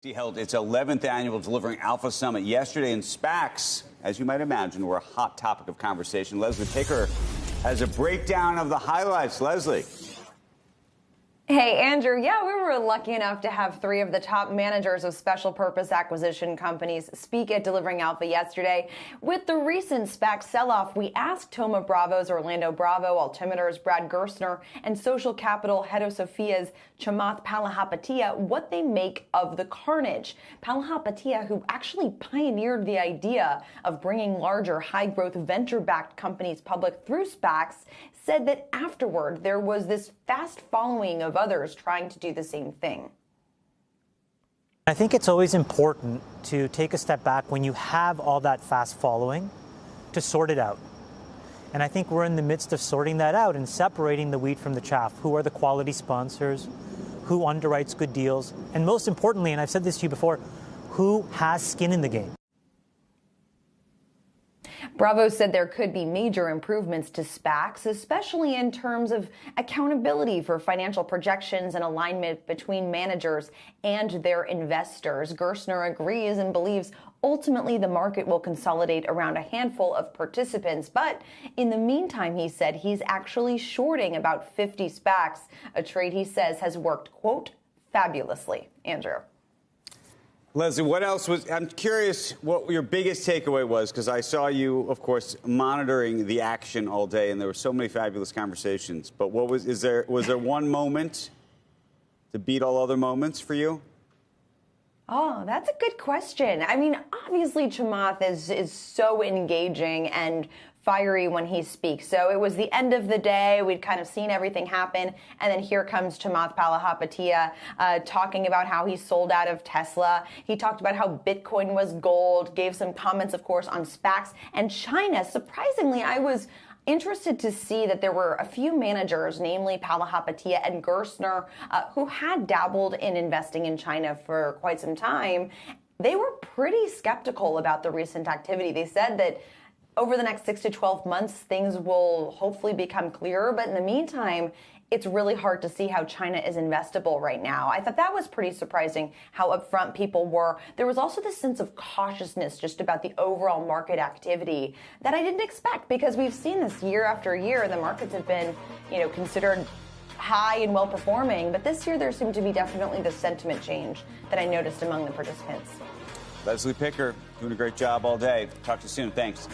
He held its 11th annual Delivering Alpha Summit yesterday, and SPACs, as you might imagine, were a hot topic of conversation. Leslie Picker has a breakdown of the highlights. Leslie. Hey, Andrew. Yeah, we were lucky enough to have three of the top managers of special purpose acquisition companies speak at Delivering Alpha yesterday. With the recent SPAC sell-off, we asked Thoma Bravo's Orlando Bravo, Altimeter's Brad Gerstner, and Social Capital Sophia's Chamath Palihapitiya what they make of the carnage. Palihapitiya, who actually pioneered the idea of bringing larger, high-growth, venture-backed companies public through SPACs, said that afterward there was this fast following of others trying to do the same thing. I think it's always important to take a step back when you have all that fast following to sort it out. And I think we're in the midst of sorting that out and separating the wheat from the chaff. Who are the quality sponsors? Who underwrites good deals? And most importantly, and I've said this to you before, who has skin in the game? Bravo said there could be major improvements to SPACs, especially in terms of accountability for financial projections and alignment between managers and their investors. Gerstner agrees and believes ultimately the market will consolidate around a handful of participants. But in the meantime, he said he's actually shorting about 50 SPACs, a trade he says has worked, quote, fabulously. Andrew. Leslie, what else I'm curious what your biggest takeaway was, because I saw you, of course, monitoring the action all day, and there were so many fabulous conversations. But was there one moment to beat all other moments for you? Oh, that's a good question. I mean, obviously, Chamath is so engaging and fiery when he speaks. So it was the end of the day. We'd kind of seen everything happen. And then here comes Chamath Palihapitiya talking about how he sold out of Tesla. He talked about how Bitcoin was gold, gave some comments, of course, on SPACs and China. Surprisingly, I was interested to see that there were a few managers, namely Palihapitiya and Gerstner, who had dabbled in investing in China for quite some time. They were pretty skeptical about the recent activity. They said that over the next 6 to 12 months, things will hopefully become clearer. But in the meantime, it's really hard to see how China is investable right now. I thought that was pretty surprising how upfront people were. There was also this sense of cautiousness just about the overall market activity that I didn't expect, because we've seen this year after year. The markets have been, considered high and well performing. But this year there seemed to be definitely the sentiment change that I noticed among the participants. Leslie Picker, doing a great job all day. Talk to you soon. Thanks.